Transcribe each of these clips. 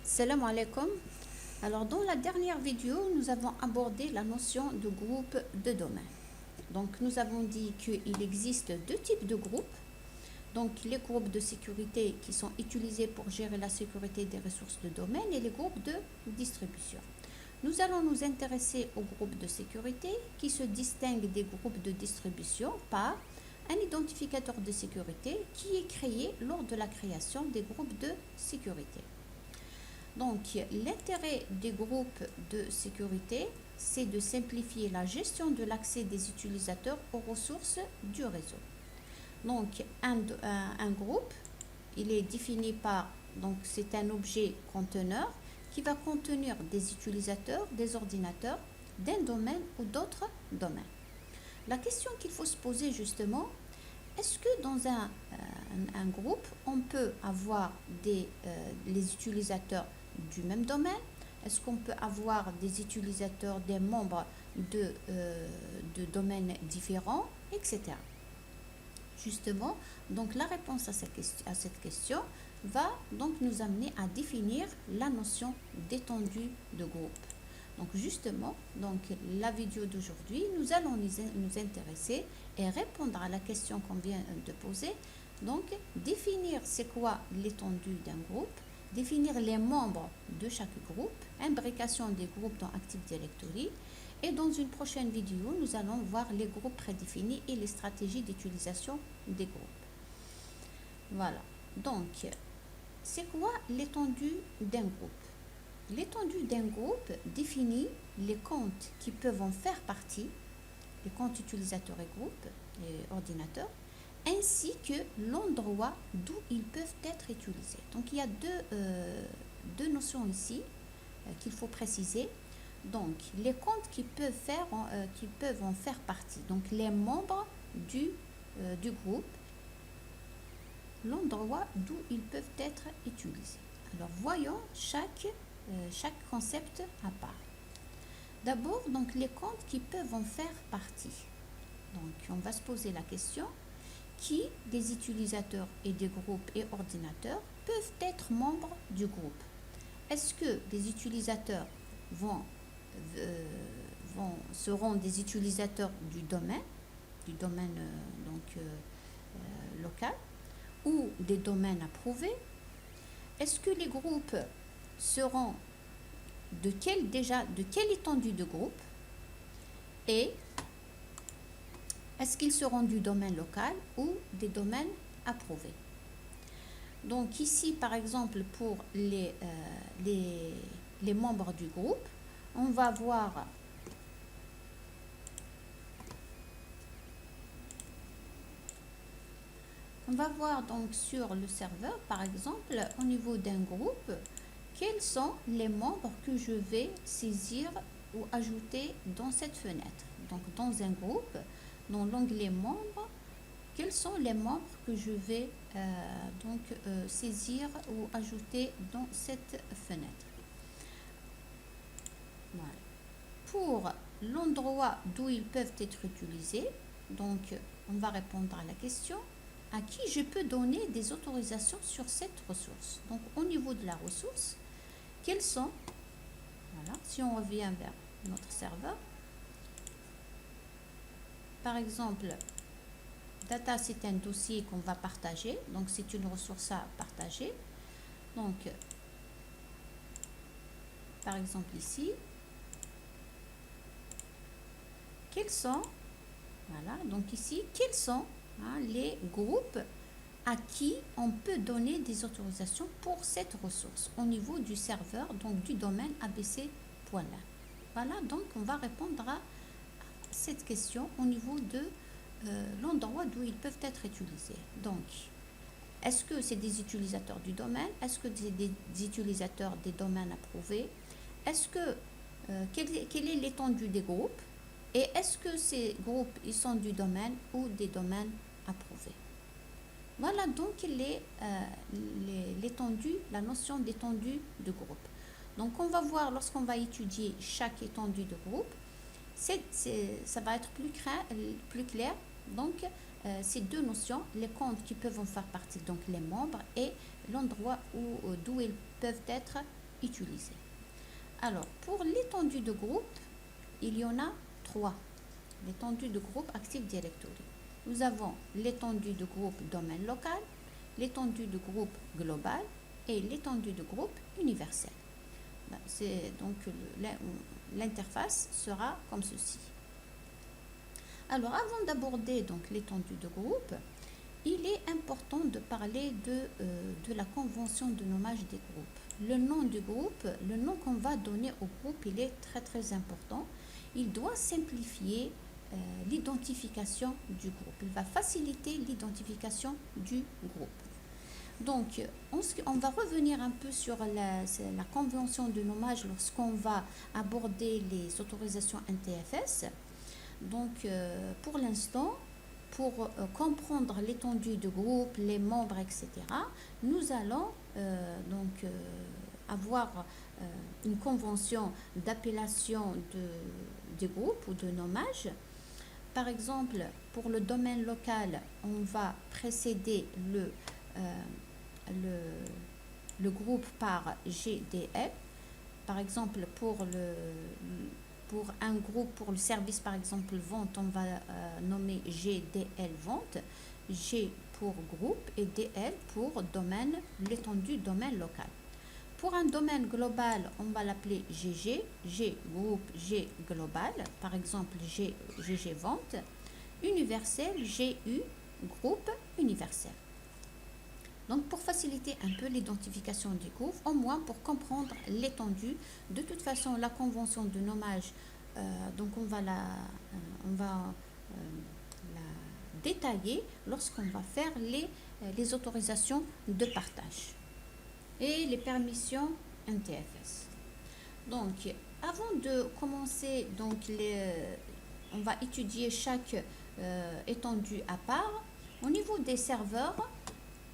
Salam alaikum. Alors, dans la dernière vidéo, nous avons abordé la notion de groupe de domaine. Donc, nous avons dit qu'il existe deux types de groupes. Donc, les groupes de sécurité qui sont utilisés pour gérer la sécurité des ressources de domaine et les groupes de distribution. Nous allons nous intéresser aux groupes de sécurité qui se distinguent des groupes de distribution par un identificateur de sécurité qui est créé lors de la création des groupes de sécurité. Donc, l'intérêt des groupes de sécurité, c'est de simplifier la gestion de l'accès des utilisateurs aux ressources du réseau. Donc, un groupe, il est défini par, donc c'est un objet conteneur qui va contenir des utilisateurs, des ordinateurs, d'un domaine ou d'autres domaines. La question qu'il faut se poser justement, est-ce que dans un groupe, on peut avoir les utilisateurs du même domaine? Est-ce qu'on peut avoir des utilisateurs, des membres de domaines différents, etc. Justement, donc la réponse à cette question va donc nous amener à définir la notion d'étendue de groupe. Donc justement, donc la vidéo d'aujourd'hui, nous allons nous intéresser et répondre à la question qu'on vient de poser. Donc, définir c'est quoi l'étendue d'un groupe, définir les membres de chaque groupe, imbrication des groupes dans Active Directory. Et dans une prochaine vidéo, nous allons voir les groupes prédéfinis et les stratégies d'utilisation des groupes. Voilà. Donc, c'est quoi l'étendue d'un groupe? L'étendue d'un groupe définit les comptes qui peuvent en faire partie, les comptes utilisateurs et groupes et ordinateurs, ainsi que l'endroit d'où ils peuvent être utilisés. Donc il y a deux notions ici qu'il faut préciser. Donc les comptes qui peuvent en faire partie, donc les membres du groupe, l'endroit d'où ils peuvent être utilisés. Alors voyons chaque concept à part. D'abord, donc les comptes qui peuvent en faire partie. Donc on va se poser la question, qui des utilisateurs et des groupes et ordinateurs peuvent être membres du groupe? Est-ce que des utilisateurs seront des utilisateurs du domaine local, ou des domaines approuvés? Est-ce que les groupes seront de quelle étendue de groupe? Et est-ce qu'ils seront du domaine local ou des domaines approuvés? Donc ici, par exemple, pour les membres du groupe, on va voir donc sur le serveur, par exemple, au niveau d'un groupe, quels sont les membres que je vais saisir ou ajouter dans cette fenêtre. Donc dans un groupe, dans l'onglet membres, quels sont les membres que je vais saisir ou ajouter dans cette fenêtre. Voilà. Pour l'endroit d'où ils peuvent être utilisés, donc on va répondre à la question, à qui je peux donner des autorisations sur cette ressource. Donc au niveau de la ressource, quels sont, voilà, si on revient vers notre serveur, par exemple, data c'est un dossier qu'on va partager, donc c'est une ressource à partager. Donc, par exemple ici, quels sont, voilà, donc ici, quels sont les groupes à qui on peut donner des autorisations pour cette ressource au niveau du serveur, donc du domaine abc.lan. Voilà, donc on va répondre à cette question au niveau de l'endroit d'où ils peuvent être utilisés. Donc, est-ce que c'est des utilisateurs du domaine? Est-ce que c'est des utilisateurs des domaines approuvés? Est-ce que quelle est l'étendue des groupes? Et est-ce que ces groupes ils sont du domaine ou des domaines approuvés? Voilà donc l'étendue, la notion d'étendue de groupe. Donc on va voir lorsqu'on va étudier chaque étendue de groupe, ça va être plus clair. Donc ces deux notions, les comptes qui peuvent en faire partie, donc les membres, et l'endroit d'où ils peuvent être utiliser. Alors, pour l'étendue de groupe, il y en a 3. L'étendue de groupe Active Directory. Nous avons l'étendue de groupe domaine local, l'étendue de groupe global et l'étendue de groupe universel. C'est donc l'interface sera comme ceci. Alors, avant d'aborder donc l'étendue de groupe, il est important de parler de la convention de nommage des groupes. Le nom du groupe, le nom qu'on va donner au groupe, il est très important. Il doit simplifier l'identification du groupe. Il va faciliter l'identification du groupe. Donc, on va revenir un peu sur la convention de nommage lorsqu'on va aborder les autorisations NTFS. Donc, pour l'instant, pour comprendre l'étendue du groupe, les membres, etc., nous allons avoir une convention d'appellation de groupe ou de nommage. Par exemple, pour le domaine local, on va précéder le groupe par GDL. Par exemple, pour un groupe, pour le service par exemple vente, on va nommer GDL vente, G pour groupe et DL pour domaine, l'étendue domaine local. Pour un domaine global, on va l'appeler GG, G groupe, G global, par exemple GG vente, universel, GU groupe universel. Donc, pour faciliter un peu l'identification des groupes, au moins pour comprendre l'étendue, de toute façon, la convention de nommage, donc on va la détailler lorsqu'on va faire les autorisations de partage et les permissions NTFS. Donc, avant de commencer, donc on va étudier chaque étendue à part. Au niveau des serveurs,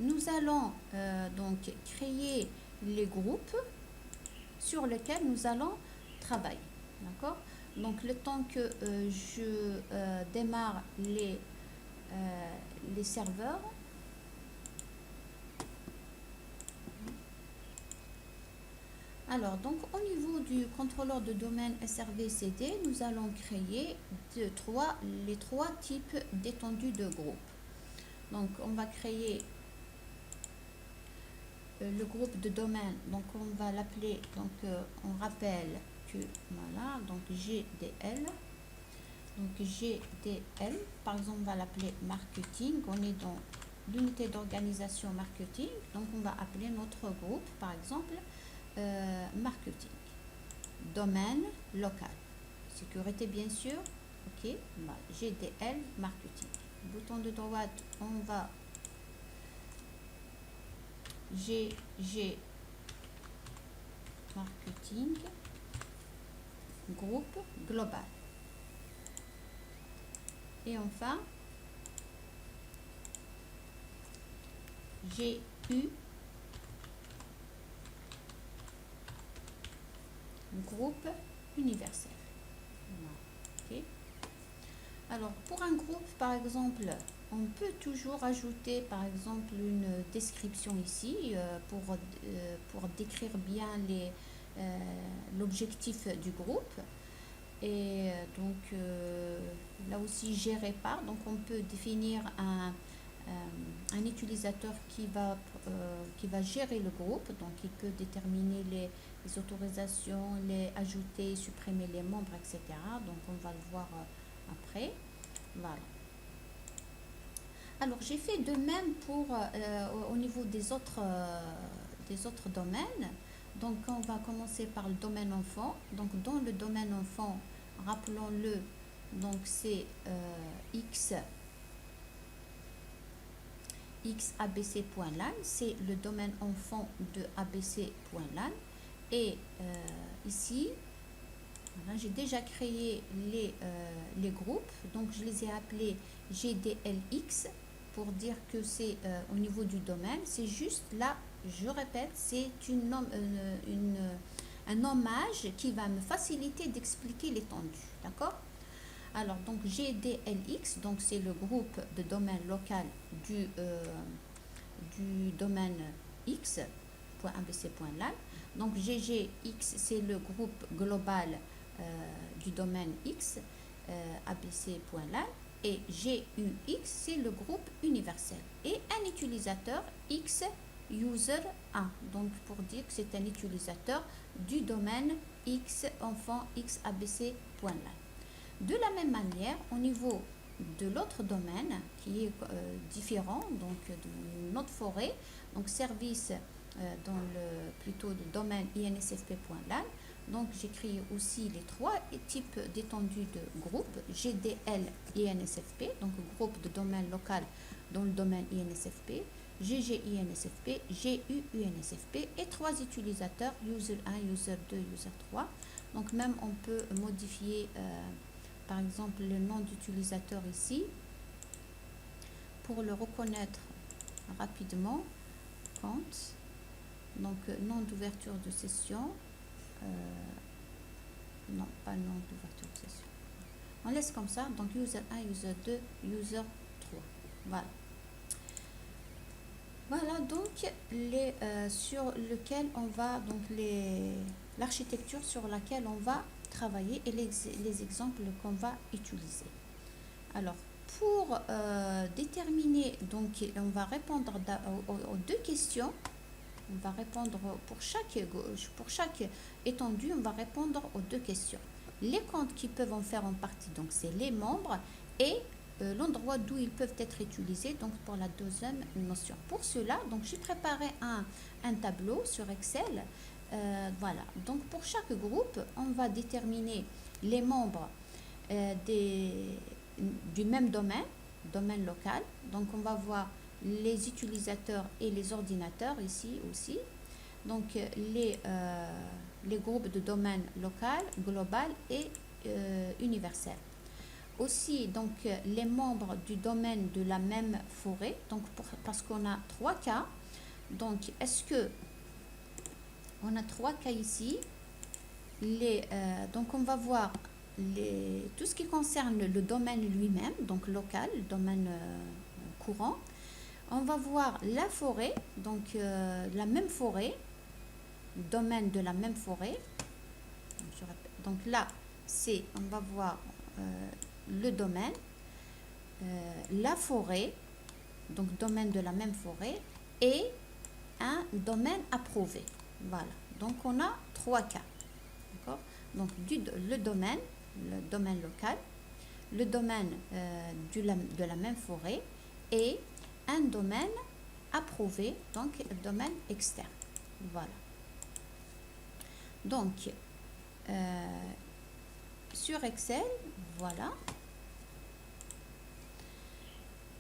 nous allons donc créer les groupes sur lesquels nous allons travailler. D'accord? Donc, le temps que je démarre les serveurs, alors, donc, au niveau du contrôleur de domaine SRV-CD, nous allons créer les trois types d'étendue de groupe. Donc, on va créer le groupe de domaine, donc on va l'appeler, donc on rappelle que voilà, donc GDL, donc GDL, par exemple on va l'appeler marketing, on est dans l'unité d'organisation marketing, donc on va appeler notre groupe par exemple marketing, domaine local, sécurité bien sûr, ok, GDL marketing, bouton de droite, on va GG marketing groupe global et enfin GU groupe universel. Okay. Alors pour un groupe par exemple, on peut toujours ajouter par exemple une description ici pour décrire bien l'objectif du groupe. Et donc là aussi gérer par, donc on peut définir un utilisateur qui va gérer le groupe, donc il peut déterminer les autorisations, les ajouter, supprimer les membres, etc. Donc on va le voir après. Voilà. Alors j'ai fait de même pour au niveau des autres domaines. Donc on va commencer par le domaine enfant. Donc dans le domaine enfant, rappelons-le, donc c'est xabc.lan, c'est le domaine enfant de abc.lan. Et ici, voilà, j'ai déjà créé les groupes, donc je les ai appelés GDLX pour dire que c'est au niveau du domaine. C'est juste là, je répète, c'est un nommage qui va me faciliter d'expliquer l'étendue. D'accord? Alors, donc GDLX, donc c'est le groupe de domaine local du domaine X. groupe.abc.lan. Donc GGX, c'est le groupe global du domaine X, abc.lan. Et GUX, c'est le groupe universel. Et un utilisateur X user 1. Donc pour dire que c'est un utilisateur du domaine X enfant xabc.lan. De la même manière, au niveau de l'autre domaine qui est différent, donc de notre forêt, donc service dans plutôt le domaine insfp.lan. Donc j'écris aussi les trois types d'étendue de groupe, GDL INSFP, donc groupe de domaine local dans le domaine INSFP, GG INSFP, GU INSFP et trois utilisateurs, user 1, user 2, user 3. Donc même on peut modifier par exemple le nom d'utilisateur ici pour le reconnaître rapidement. Compte, donc nom d'ouverture de session, non pas nom d'ouverture de session, on laisse comme ça, donc user 1, user 2, user 3. Voilà donc les sur lequel on va, donc l'architecture sur laquelle on va travailler et les exemples qu'on va utiliser. Alors pour déterminer, donc on va répondre aux deux questions. On va répondre pour chaque étendue, on va répondre aux deux questions. Les comptes qui peuvent en faire en partie, donc c'est les membres et l'endroit d'où ils peuvent être utilisés, donc pour la deuxième notion. Pour cela, donc j'ai préparé un tableau sur Excel. Voilà, donc pour chaque groupe, on va déterminer les membres du même domaine local. Donc on va voir les utilisateurs et les ordinateurs ici aussi. Donc les groupes de domaine local, global et universel. Aussi donc les membres du domaine de la même forêt. Donc parce qu'on a trois cas. Donc est-ce que on a trois cas ici. Donc on va voir tout ce qui concerne le domaine lui-même, donc local, le domaine courant. On va voir la forêt, donc la même forêt, domaine de la même forêt. Donc, je répète. Donc là, on va voir le domaine, la forêt, donc domaine de la même forêt, et un domaine approuvé. Voilà, donc on a trois cas. D'accord. Donc le domaine local, le domaine de la même forêt et un domaine approuvé, donc domaine externe. Voilà. Donc, sur Excel, voilà.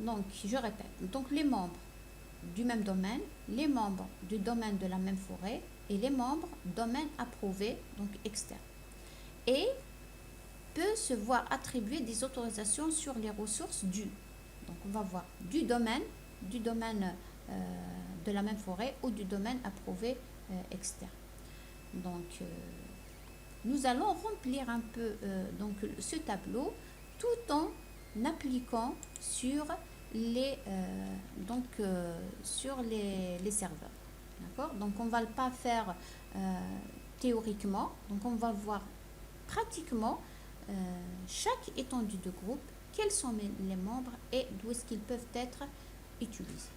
Donc, je répète. Donc, les membres du même domaine, les membres du domaine de la même forêt et les membres domaine approuvé, donc externe. Et peut se voir attribuer des autorisations sur les ressources dues. Donc, on va voir du domaine de la même forêt ou du domaine approuvé externe. Donc, nous allons remplir un peu donc ce tableau tout en appliquant sur les serveurs. D'accord. Donc, on ne va pas faire théoriquement. Donc, on va voir pratiquement chaque étendue de groupe, quels sont les membres et d'où est-ce qu'ils peuvent être utilisés.